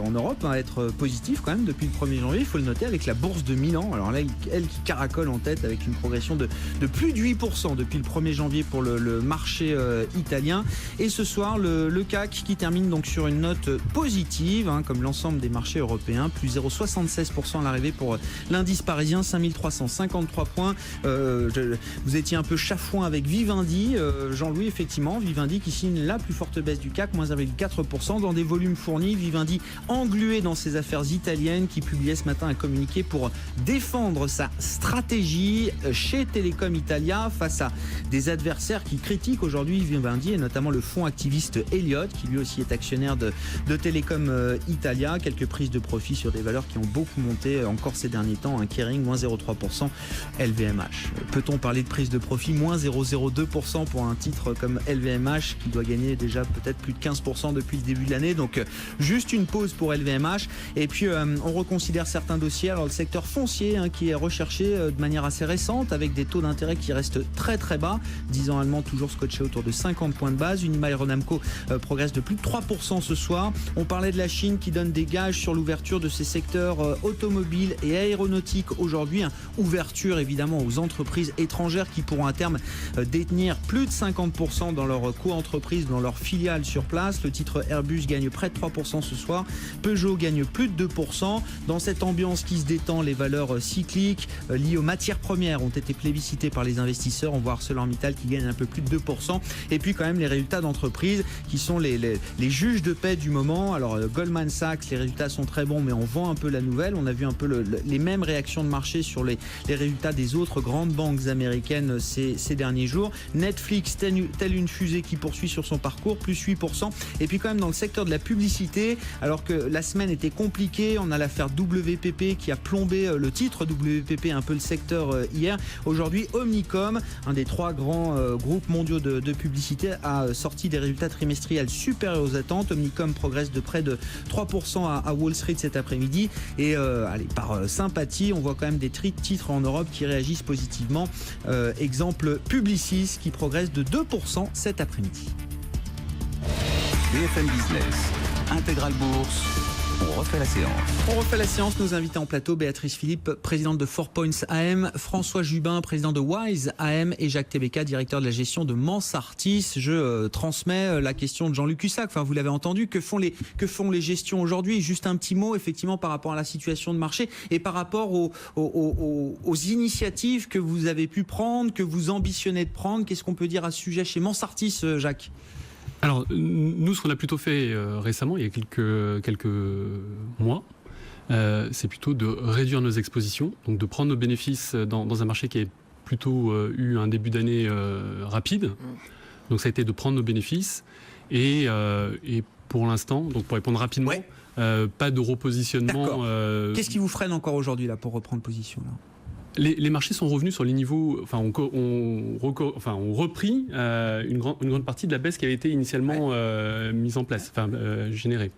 en Europe à être positif quand même depuis le 1er janvier, il faut le noter, avec la bourse de Milan. Alors là, elle qui caracole en tête avec une progression de plus de 8% depuis le 1er janvier pour le marché italien. Et ce soir, le CAC qui termine donc sur une note positive, hein, comme l'ensemble des marchés européens, plus 0,76% à l'arrivée pour l'indice parisien, 5353 points. Vous étiez un peu chafouin avec Vivendi, Jean-Louis, effectivement, Vivendi qui signe la plus forte baisse du CAC, moins 1,4%, dans des volumes volume fourni. Vivendi englué dans ses affaires italiennes, qui publiait ce matin un communiqué pour défendre sa stratégie chez Telecom Italia face à des adversaires qui critiquent aujourd'hui Vivendi, et notamment le fonds activiste Elliott, qui lui aussi est actionnaire de Telecom Italia. Quelques prises de profit sur des valeurs qui ont beaucoup monté encore ces derniers temps. Un Kering, moins 0,3%, LVMH. Peut-on parler de prise de profit? Moins 0,02% pour un titre comme LVMH, qui doit gagner déjà peut-être plus de 15% depuis le début de l'année. Donc juste une pause pour LVMH. Et puis on reconsidère certains dossiers. Alors le secteur foncier qui est recherché de manière assez récente, avec des taux d'intérêt qui restent très très bas. 10 ans allemand toujours scotché autour de 50 points de base. Unibail-Rodamco progresse de plus de 3% ce soir. On parlait de la Chine qui donne des gages sur l'ouverture de ses secteurs automobiles et aéronautiques aujourd'hui. Ouverture évidemment aux entreprises étrangères qui pourront à terme détenir plus de 50% dans leur co-entreprise, dans leur filiale sur place. Le titre Airbus gagne près de 3% ce soir. Peugeot gagne plus de 2%. Dans cette ambiance qui se détend, les valeurs cycliques liées aux matières premières ont été plébiscitées par les investisseurs. On voit ArcelorMittal qui gagne un peu plus de 2%. Et puis quand même les résultats d'entreprise qui sont les juges de paix du moment. Alors Goldman Sachs, les résultats sont très bons, mais on vend un peu la nouvelle. On a vu un peu les mêmes réactions de marché sur les résultats des autres grandes banques américaines ces derniers jours. Netflix, telle une fusée qui poursuit sur son parcours, plus 8%. Et puis quand même dans le secteur de la publicité, alors que la semaine était compliquée, on a l'affaire WPP qui a plombé le titre WPP, un peu le secteur hier. Aujourd'hui, Omnicom, un des 3 grands groupes mondiaux de publicité, a sorti des résultats trimestriels supérieurs aux attentes. Omnicom progresse de près de 3% à Wall Street cet après-midi. Et par sympathie, on voit quand même des titres en Europe qui réagissent positivement. Exemple Publicis qui progresse de 2% cet après-midi. BFM Business, Intégral Bourse, on refait la séance. On refait la séance, nos invités en plateau, Béatrice Philippe, présidente de 4 Points AM, François Jubin, président de Wise AM, et Jacques Tebeka, directeur de la gestion de Mansartis. Je transmets la question de Jean-Luc Hussac. Enfin, vous l'avez entendu, que font les gestions aujourd'hui? Juste un petit mot, effectivement, par rapport à la situation de marché et par rapport aux initiatives que vous avez pu prendre, que vous ambitionnez de prendre. Qu'est-ce qu'on peut dire à ce sujet chez Mansartis, Jacques? Alors, nous, ce qu'on a plutôt fait récemment, il y a quelques mois, c'est plutôt de réduire nos expositions, donc de prendre nos bénéfices dans un marché qui a plutôt eu un début d'année rapide. Donc ça a été de prendre nos bénéfices et pour l'instant, donc pour répondre rapidement, pas de repositionnement. Qu'est-ce qui vous freine encore aujourd'hui là pour reprendre position là? Les marchés sont revenus sur les niveaux, ont repris une grande partie de la baisse qui avait été initialement mise en place, générée.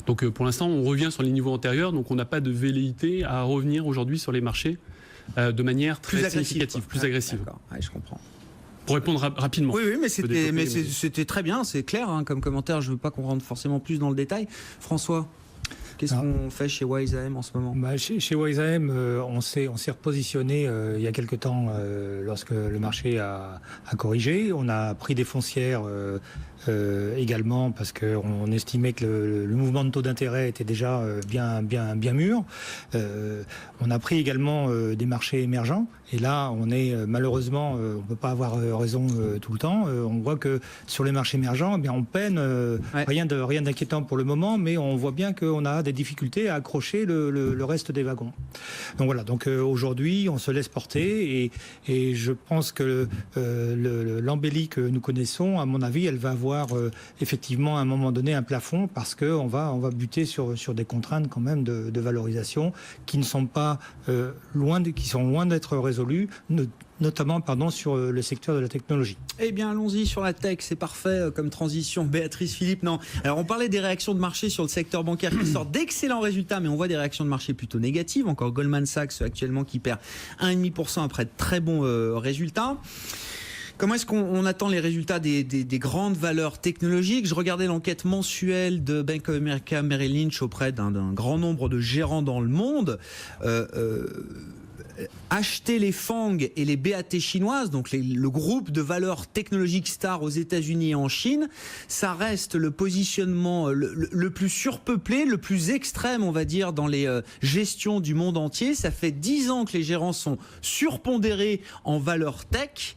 Donc pour l'instant, on revient sur les niveaux antérieurs, donc on n'a pas de velléité à revenir aujourd'hui sur les marchés de manière très significative, plus agressive. D'accord, je comprends. Pour répondre rapidement. Oui, mais c'était très bien, c'est clair comme commentaire. Je ne veux pas qu'on rentre forcément plus dans le détail. François, qu'est-ce qu'on fait chez Wise AM en ce moment? Chez Wise AM, on s'est repositionné il y a quelque temps lorsque le marché a corrigé. On a pris des foncières également parce qu'on estimait que le mouvement de taux d'intérêt était déjà bien mûr. On a pris également des marchés émergents. Et là, on est malheureusement, on ne peut pas avoir raison tout le temps. On voit que sur les marchés émergents, on peine, rien d'inquiétant pour le moment, mais on voit bien qu'on a des difficultés à accrocher le reste des wagons. Donc voilà, aujourd'hui, on se laisse porter et je pense que l'embellie que nous connaissons, à mon avis, elle va avoir effectivement à un moment donné un plafond parce qu'on va buter sur des contraintes quand même de valorisation qui ne sont pas loin d'être résolues, notamment sur le secteur de la technologie. Eh bien, allons-y sur la tech, c'est parfait comme transition. Béatrice Philippe, non. Alors, on parlait des réactions de marché sur le secteur bancaire qui sort d'excellents résultats, mais on voit des réactions de marché plutôt négatives. Encore Goldman Sachs actuellement qui perd 1,5% après de très bons résultats. Comment est-ce qu'on attend les résultats des grandes valeurs technologiques? Je regardais l'enquête mensuelle de Bank of America Merrill Lynch auprès d'un grand nombre de gérants dans le monde. acheter les FANG et les BAT chinoises, donc le groupe de valeurs technologiques stars aux États-Unis et en Chine, ça reste le positionnement le plus surpeuplé, le plus extrême, on va dire, dans les gestions du monde entier. Ça fait 10 ans que les gérants sont surpondérés en valeurs tech.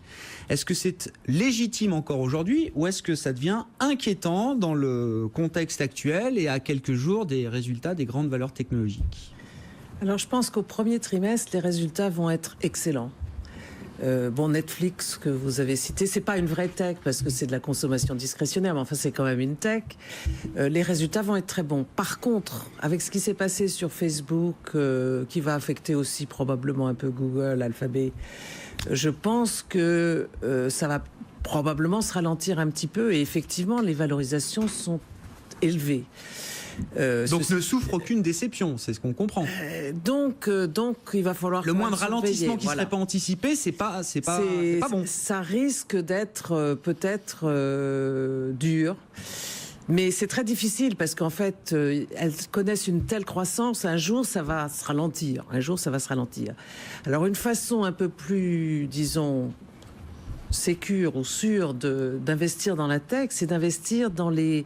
Est-ce que c'est légitime encore aujourd'hui ou est-ce que ça devient inquiétant dans le contexte actuel et à quelques jours des résultats des grandes valeurs technologiques ? Alors je pense qu'au premier trimestre, les résultats vont être excellents. Netflix que vous avez cité, c'est pas une vraie tech parce que c'est de la consommation discrétionnaire, mais enfin c'est quand même une tech. Les résultats vont être très bons. Par contre, avec ce qui s'est passé sur Facebook, qui va affecter aussi probablement un peu Google, Alphabet, je pense que ça va probablement se ralentir un petit peu et effectivement les valorisations sont élevées. Donc ne souffre aucune déception, c'est ce qu'on comprend. Donc il va falloir le moindre ralentissement qui ne serait pas anticipé, c'est pas bon. Ça risque d'être peut-être dur. Mais c'est très difficile parce qu'en fait, elles connaissent une telle croissance. Un jour, ça va se ralentir. Alors, une façon un peu plus, disons, sécure ou sûre d'investir dans la tech, c'est d'investir dans les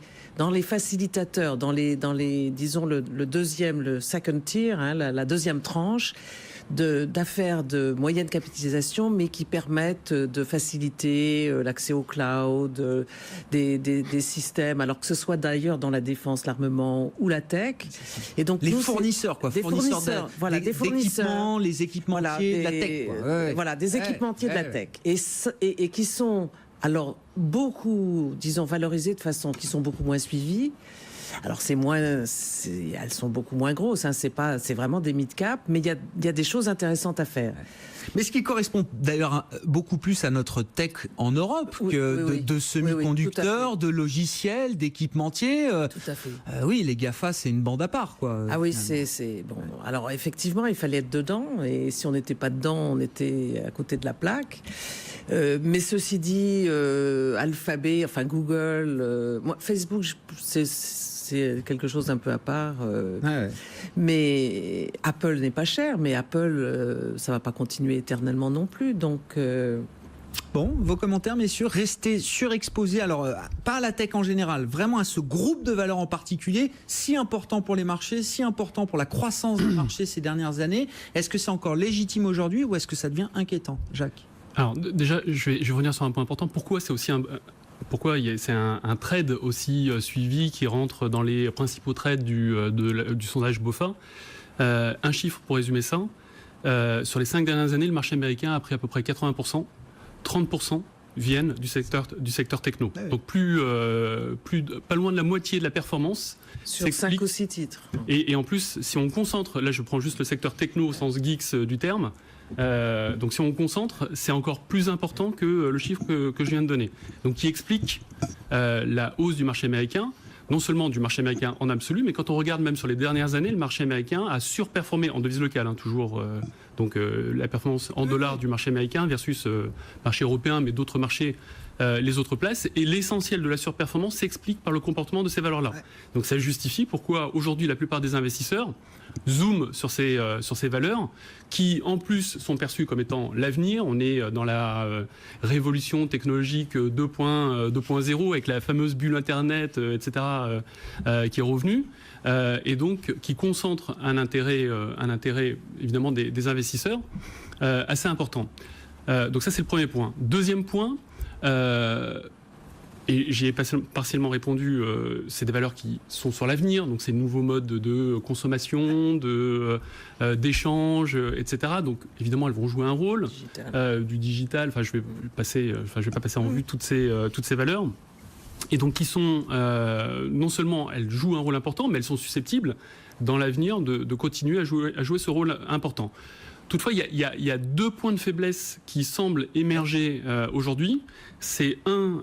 facilitateurs, dans les disons le deuxième, le second tier, la deuxième tranche d'affaires de moyenne capitalisation, mais qui permettent de faciliter l'accès au cloud, des systèmes, alors que ce soit d'ailleurs dans la défense, l'armement ou la tech. Et donc les fournisseurs, des fournisseurs, les équipementiers de la tech. Voilà, des équipementiers de la tech, et qui sont alors beaucoup, disons, valorisés de façon qui sont beaucoup moins suivies. Alors elles sont beaucoup moins grosses, c'est vraiment des mid-cap, mais il y a des choses intéressantes à faire. Mais ce qui correspond d'ailleurs beaucoup plus à notre tech en Europe de semi-conducteurs, de logiciels, d'équipementiers. Tout à fait. Oui, les GAFA, c'est une bande à part, quoi. Ah oui, c'est bon. Alors effectivement, il fallait être dedans, et si on n'était pas dedans, on était à côté de la plaque. Mais ceci dit, Alphabet, enfin Google, moi, Facebook, c'est quelque chose d'un peu à part. Mais Apple n'est pas cher, mais Apple, ça va pas continuer éternellement non plus. Donc. Bon, vos commentaires, messieurs, restez surexposés, alors pas à la tech en général, vraiment à ce groupe de valeurs en particulier, si important pour les marchés, si important pour la croissance des marchés ces dernières années. Est-ce que c'est encore légitime aujourd'hui ou est-ce que ça devient inquiétant, Jacques ? Alors déjà, je vais revenir sur un point important. Pourquoi c'est aussi c'est un trade aussi suivi qui rentre dans les principaux trades du sondage BofA. Un chiffre pour résumer ça. Sur les 5 dernières années, le marché américain a pris à peu près 80%. 30% viennent du secteur techno. Donc pas loin de la moitié de la performance. Sur 5 ou 6 titres. Et en plus, si on concentre, là je prends juste le secteur techno au sens geeks du terme, donc si on concentre, c'est encore plus important que le chiffre que je viens de donner. Donc qui explique la hausse du marché américain, non seulement du marché américain en absolu, mais quand on regarde même sur les dernières années, le marché américain a surperformé en devise locale, toujours. Donc la performance en dollars du marché américain versus marché européen, mais d'autres marchés, les autres places. Et l'essentiel de la surperformance s'explique par le comportement de ces valeurs-là. Donc ça justifie pourquoi aujourd'hui la plupart des investisseurs zooment sur ces valeurs qui en plus sont perçues comme étant l'avenir. On est dans la révolution technologique 2.0 avec la fameuse bulle Internet, etc. Qui est revenue. Et donc qui concentre un intérêt évidemment des investisseurs assez important. Donc ça c'est le premier point. Deuxième point, et j'y ai partiellement répondu, c'est des valeurs qui sont sur l'avenir, donc c'est de nouveaux modes de consommation, d'échange, etc. Donc évidemment elles vont jouer un rôle du digital. Enfin je vais pas passer en revue toutes ces valeurs. Et donc qui sont non seulement elles jouent un rôle important, mais elles sont susceptibles dans l'avenir de continuer à jouer ce rôle important. Toutefois, il y a 2 points de faiblesse qui semblent émerger aujourd'hui. C'est on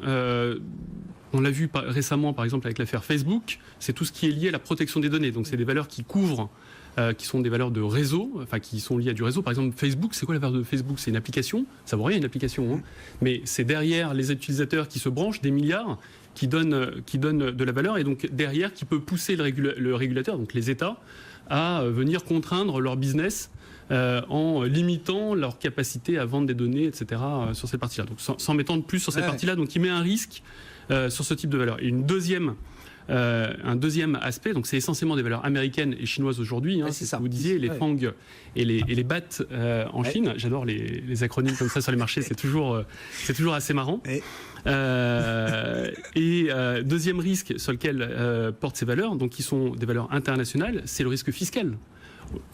l'a vu récemment par exemple avec l'affaire Facebook, c'est tout ce qui est lié à la protection des données. Donc c'est des valeurs qui couvrent, qui sont des valeurs de réseau, enfin qui sont liées à du réseau. Par exemple Facebook, c'est quoi la valeur de Facebook ? C'est une application, ça vaut rien une application, mais c'est derrière les utilisateurs qui se branchent, des milliards, qui donnent de la valeur et donc derrière qui peut pousser le régulateur, donc les États, à venir contraindre leur business en limitant leur capacité à vendre des données, etc. Sur cette partie-là. Donc sans m'étendre plus sur cette partie-là, donc il met un risque sur ce type de valeur. Et un deuxième aspect, donc c'est essentiellement des valeurs américaines et chinoises aujourd'hui, c'est ce que vous disiez, les FANG et les BAT en Chine. J'adore les acronymes comme ça sur les marchés, c'est toujours assez marrant. Deuxième risque sur lequel portent ces valeurs, donc qui sont des valeurs internationales, c'est le risque fiscal.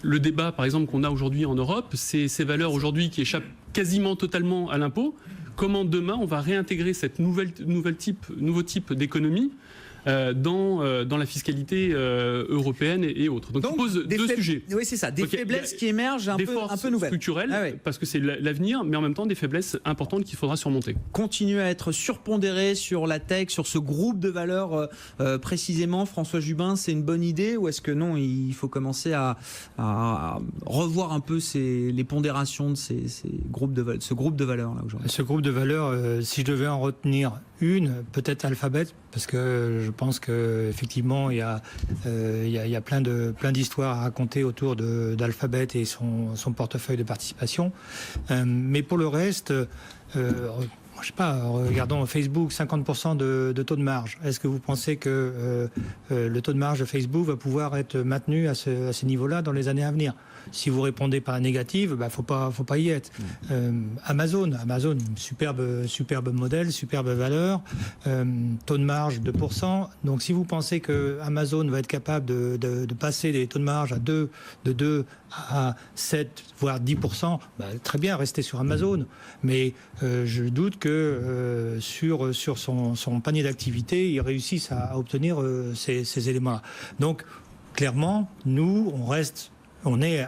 Le débat, par exemple, qu'on a aujourd'hui en Europe, c'est ces valeurs aujourd'hui qui échappent quasiment totalement à l'impôt. Comment demain on va réintégrer cette nouveau type d'économie dans la fiscalité européenne et autres. Donc il pose deux sujets. Oui, c'est ça. Des faiblesses qui émergent un peu nouvelles. Structurelles, parce que c'est l'avenir, mais en même temps des faiblesses importantes qu'il faudra surmonter. Continuer à être surpondéré sur la tech, sur ce groupe de valeurs précisément, François Jubin, c'est une bonne idée, ou est-ce que non, il faut commencer à revoir un peu les pondérations de ce groupe de valeurs là aujourd'hui? Ce groupe de valeurs, si je devais en retenir une, peut-être Alphabet, parce que je pense qu'effectivement il y a plein d'histoires à raconter autour d'Alphabet et son portefeuille de participation. Mais pour le reste, je sais pas, regardons Facebook, 50% de taux de marge. Est-ce que vous pensez que le taux de marge de Facebook va pouvoir être maintenu à ce niveau-là dans les années à venir? Si vous répondez par la négative, faut pas y être. Amazon, superbe modèle, superbe valeur, taux de marge 2%. Donc si vous pensez que Amazon va être capable de passer des taux de marge de 2 à 7, voire 10%, très bien, restez sur Amazon. Mais je doute que sur son panier d'activité, ils réussissent à obtenir ces éléments-là. Donc clairement, nous, on est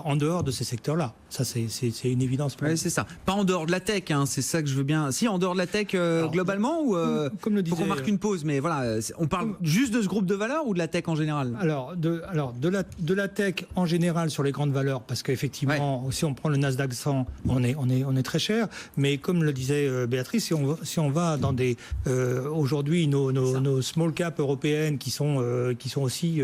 en dehors de ces secteurs-là. Ça, c'est une évidence. Oui, c'est ça. Pas en dehors de la tech, c'est ça que je veux bien. Si, en dehors de la tech globalement, ou comme le disait, faut qu'on marque une pause, mais voilà, on parle juste de ce groupe de valeurs ou de la tech en général? Alors, de la tech en général sur les grandes valeurs, parce qu'effectivement, si on prend le Nasdaq 100, on est très cher. Mais comme le disait Béatrice, si on va dans des aujourd'hui nos small cap européennes qui sont aussi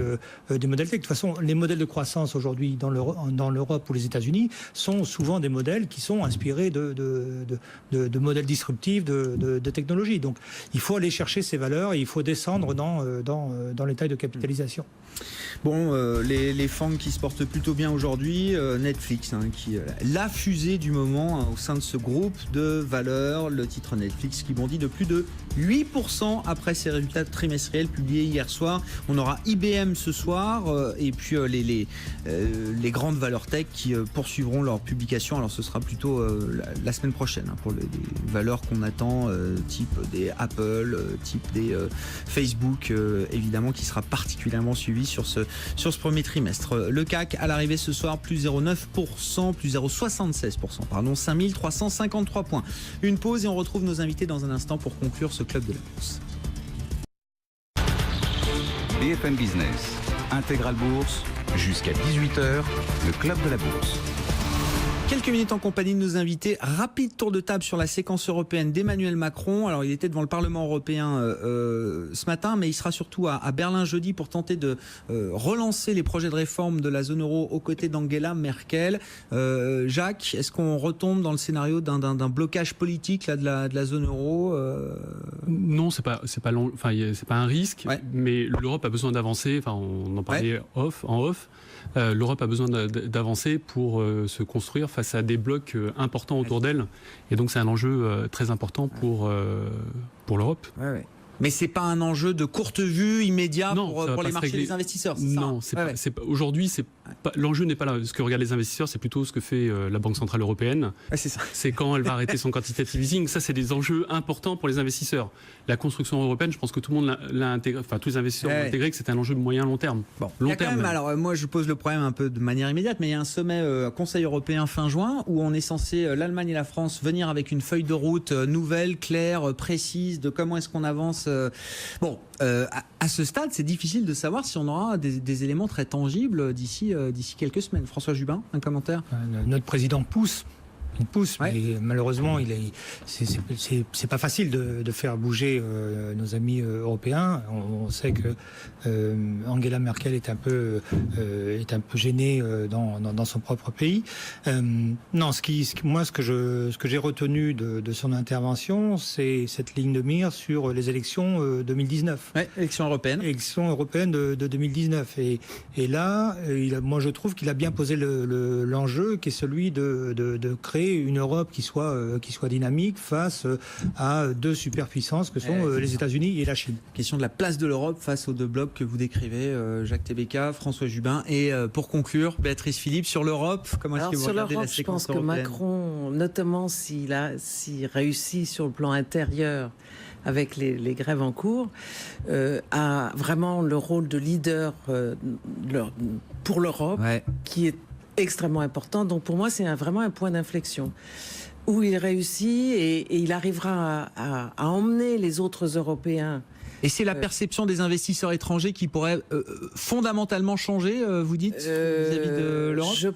des modèles tech. De toute façon, les modèles de croissance aujourd'hui dans l'Europe ou les États-Unis sont souvent des modèles qui sont inspirés de modèles disruptifs, de technologies. Donc il faut aller chercher ces valeurs et il faut descendre dans les tailles de capitalisation. Bon, les FANG qui se portent plutôt bien aujourd'hui, Netflix, qui la fusée du moment au sein de ce groupe de valeurs, le titre Netflix qui bondit de plus de 8% après ses résultats trimestriels publiés hier soir. On aura IBM ce soir et puis les grandes valeurs tech qui poursuivront leur publication. Alors ce sera plutôt la semaine prochaine pour les valeurs qu'on attend, type des Apple, type des Facebook, évidemment, qui sera particulièrement suivi sur ce premier trimestre. Le CAC à l'arrivée ce soir, plus 0,9%, plus 0,76%, pardon, 5353 points. Une pause et on retrouve nos invités dans un instant pour conclure ce club de la bourse. BFM Business, Intégral Bourse, jusqu'à 18h, le club de la bourse. Quelques minutes en compagnie de nos invités. Rapide tour de table sur la séquence européenne d'Emmanuel Macron. Alors, il était devant le Parlement européen ce matin, mais il sera surtout à Berlin jeudi pour tenter de relancer les projets de réforme de la zone euro aux côtés d'Angela Merkel. Jacques, est-ce qu'on retombe dans le scénario d'un blocage politique là, de la zone euro Non, c'est pas un risque, mais l'Europe a besoin d'avancer. Enfin, on en parlait en off. L'Europe a besoin d'avancer pour se construire face à des blocs importants autour d'elle. Et donc, c'est un enjeu très important pour l'Europe. Mais c'est pas un enjeu de courte vue immédiat pour les marchés des investisseurs. Non, aujourd'hui, l'enjeu n'est pas là. Ce que regardent les investisseurs, c'est plutôt ce que fait la Banque centrale européenne. C'est ça. C'est quand elle va arrêter son quantitative easing. Ça, c'est des enjeux importants pour les investisseurs. La construction européenne, je pense que tout le monde l'a intégré. Enfin, tous les investisseurs ont intégré que c'est un enjeu de moyen-long terme. Bon, long terme. Alors, moi, je pose le problème un peu de manière immédiate, mais il y a un sommet Conseil européen fin juin où on est censé, l'Allemagne et la France, venir avec une feuille de route nouvelle, claire, précise de comment est-ce qu'on avance. Bon, à ce stade, c'est difficile de savoir si on aura des éléments très tangibles d'ici quelques semaines. François Jubin, un commentaire? Notre président pousse pousse, Ouais. mais malheureusement, c'est pas facile de faire bouger nos amis européens. On sait que Angela Merkel est un peu gênée dans son propre pays. Non, ce que j'ai retenu de son intervention, c'est cette ligne de mire sur les élections 2019. Ouais, élection européenne. Élections européennes de 2019. Et là, moi je trouve qu'il a bien posé l'enjeu qui est celui de créer une Europe qui soit dynamique face à deux superpuissances que sont les États-Unis et la Chine. Question de la place de l'Europe face aux deux blocs que vous décrivez, Jacques Tébéka, François Jubin. Et pour conclure, Béatrice Philippe, sur l'Europe, comment est-ce que vous regardez la séquence européenne ? Je pense que Macron, notamment s'il réussit sur le plan intérieur avec les grèves en cours, a vraiment le rôle de leader pour l'Europe, qui est extrêmement important. Donc pour moi, c'est vraiment un point d'inflexion où il réussit et il arrivera à emmener les autres Européens. Et c'est la perception des investisseurs étrangers qui pourrait fondamentalement changer, vous dites, vis-à-vis de l'Europe ?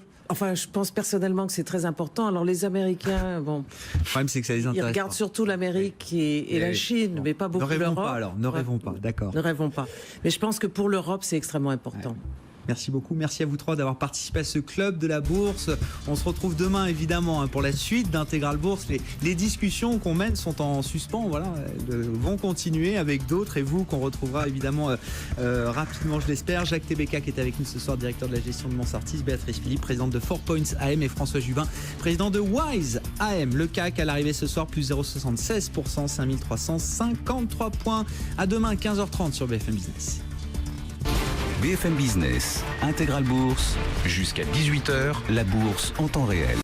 Je pense personnellement que c'est très important. Alors les Américains, bon, le problème c'est que ça les intéresse. Ils regardent surtout l'Amérique et la Chine, mais pas beaucoup l'Europe. Ne rêvons pas alors, ne rêvons pas, d'accord. Ne rêvons pas. Mais je pense que pour l'Europe, c'est extrêmement important. Ouais. Merci beaucoup, merci à vous trois d'avoir participé à ce club de la bourse. On se retrouve demain évidemment pour la suite d'Intégral Bourse. Les discussions qu'on mène sont en suspens, voilà, vont continuer avec d'autres et vous qu'on retrouvera évidemment rapidement, je l'espère. Jacques Tébéka qui est avec nous ce soir, directeur de la gestion de Monsartis, Béatrice Philippe, présidente de 4 Points AM et François Jubin, président de Wise AM. Le CAC à l'arrivée ce soir plus 0,76%, 5353 points. À demain 15h30 sur BFM Business. BFM Business, Intégral Bourse, jusqu'à 18h, la bourse en temps réel.